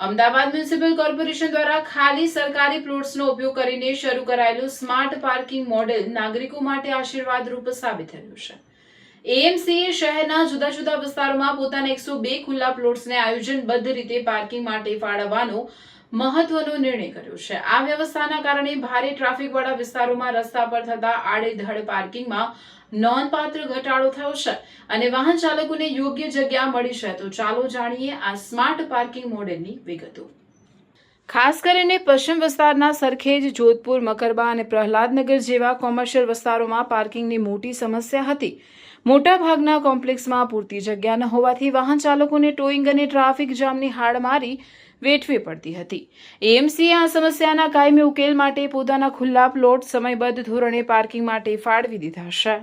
Ahmedabad municipal corporation દ્વારા ખાલી સરકારી પ્લોટ્સનો ઉપયોગ કરીને શરૂ કરાયેલું સ્માર્ટ પાર્કિંગ મોડેલ નાગરિકો માટે આશીર્વાદરૂપ સાબિત થયું છે। એએમસીએ શહેરના જુદા જુદા વિસ્તારોમાં પોતાના 102 ખુલ્લા પ્લોટ્સને આયોજનબદ્ધ રીતે પાર્કિંગ માટે ફાળવવાનો મહત્વનો નિર્ણય કર્યો છે। આ વ્યવસ્થાના કારણે ભારે ટ્રાફિકવાળા વિસ્તારોમાં રસ્તા પર થતા આડેધડ પાર્કિંગમાં નોંધપાત્ર ઘટાડો થયો છે અને વાહન ચાલકોને યોગ્ય જગ્યા મળી છે। તો ચાલો જાણીએ આ સ્માર્ટ પાર્કિંગ મોડેલની વિગતો। ખાસ કરીને પશ્ચિમ વિસ્તારના સરખેજ, જોધપુર, મકરબા અને પ્રહલાદનગર જેવા કોમર્શિયલ વિસ્તારોમાં પાર્કિંગની મોટી સમસ્યા હતી। મોટાભાગના કોમ્પ્લેક્સમાં પૂરતી જગ્યા ન હોવાથી વાહન ચાલકોને ટોઈંગ અને ટ્રાફિક જામની હાડમારી વેઠવી પડતી હતી। એએમસીએ આ સમસ્યાના કાયમી ઉકેલ માટે પોતાના ખુલ્લા પ્લોટ સમયબદ્ધ ધોરણે પાર્કિંગ માટે ફાળવી દીધા છે।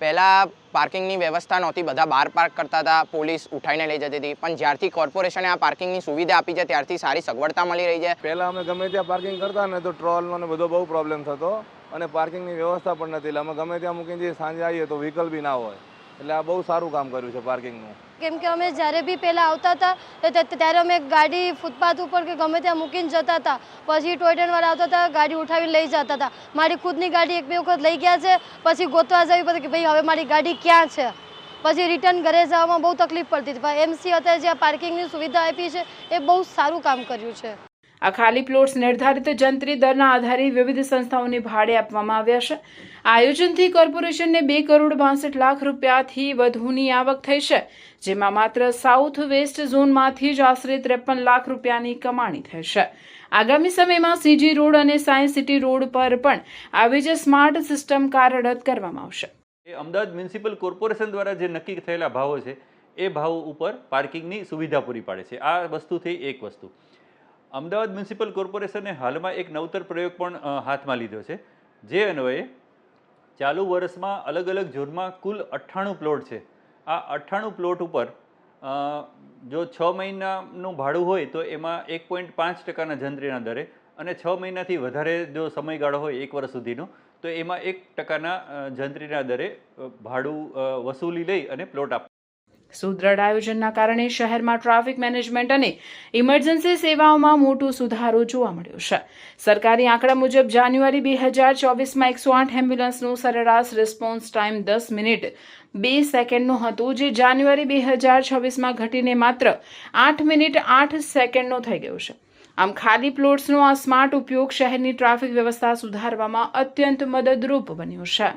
પહેલાં પાર્કિંગની વ્યવસ્થા નહોતી, બધા બહાર પાર્ક કરતા હતા, પોલીસ ઉઠાઈને લઈ જતી હતી, પણ જ્યારથી કોર્પોરેશને આ પાર્કિંગની સુવિધા આપી છે ત્યારથી સારી સગવડતા મળી રહી છે। પહેલાં અમે ગમે ત્યાં પાર્કિંગ કરતા ને તો ટ્રોલનો ને બધો બહુ પ્રોબ્લેમ થતો અને પાર્કિંગની વ્યવસ્થા પણ નથી, એટલે અમે ગમે ત્યાં મૂકીને સાંજે આવીએ તો વ્હીકલ બી ના હોય, એટલે આ બહુ સારું કામ કર્યું છે પાર્કિંગનું। કેમ કે અમે જ્યારે બી પહેલાં આવતા હતા ત્યારે અમે ગાડી ફૂટપાથ ઉપર કે ગમે ત્યાં મૂકીને જતા હતા, પછી ટોય ટ્રેનવાળા આવતા હતા, ગાડી ઉઠાવીને લઈ જતા હતા। મારી ખુદની ગાડી એક બે વખત લઈ ગયા છે, પછી ગોતવા જવી પડે કે ભાઈ હવે મારી ગાડી ક્યાં છે, પછી રિટર્ન ઘરે જવામાં બહુ તકલીફ પડતી હતી। પણ એમસી અત્યારે જે આ પાર્કિંગની સુવિધા આપી છે એ બહુ સારું કામ કર્યું છે। આ ખાલી પ્લોટ્સ નિર્ધારિત જંત્રી દરના આધારે વિવિધ સંસ્થાઓને ભાડે આપવામાં આવ્યા છે। આયોજનથી કોર્પોરેશનને 2 કરોડ 62 લાખ રૂપિયાથી વધુની આવક થઈ છે, જેમાં માત્ર સાઉથ વેસ્ટ ઝોનમાંથી જ આશરે 53 લાખ રૂપિયાની કમાણી થઈ છે। આગામી સમયમાં સીજી રોડ અને સાયન્સ સિટી રોડ પર પણ આવી જ સ્માર્ટ સિસ્ટમ કાર્યરત કરવામાં આવશે। અમદાવાદ મ્યુનિસિપલ કોર્પોરેશન દ્વારા જે નક્કી થયેલા ભાવો છે એ ભાવ ઉપર પાર્કિંગની સુવિધા પૂરી પાડે છે। આ વસ્તુથી એક વસ્તુ અમદાવાદ મ્યુનિસિપલ કોર્પોરેશને હાલમાં એક નવતર પ્રયોગ પણ હાથમાં લીધો છે, જે અન્વયે ચાલુ વર્ષમાં અલગ અલગ ઝોનમાં કુલ 98 પ્લોટ છે। આ 98 પ્લોટ ઉપર જો 6 મહિનાનું ભાડું હોય તો એમાં 1.5% જંત્રીના દરે અને 6 મહિનાથી વધારે જો સમયગાળો હોય 1 વર્ષ સુધીનો તો એમાં 1% જંત્રીના દરે ભાડું વસૂલી લઈ અને પ્લોટ આપ। સુદ્રઢ આયોજનના કારણે શહેરમાં ટ્રાફિક મેનેજમેન્ટ અને ઇમરજન્સી સેવાઓમાં મોટો સુધારો જોવા મળ્યો છે। સરકારી આંકડા મુજબ જાન્યુઆરી 2024માં 108 એમ્બ્યુલન્સનો સરેરાશ રિસ્પોન્સ ટાઈમ 10 મિનિટ 2 સેકન્ડનો હતો, જે જાન્યુઆરી 2026માં ઘટીને માત્ર 8 મિનિટ 8 સેકન્ડનો થઈ ગયો છે। આમ ખાલી પ્લોટ્સનો આ સ્માર્ટ ઉપયોગ શહેરની ટ્રાફિક વ્યવસ્થા સુધારવામાં અત્યંત મદદરૂપ બન્યો છે।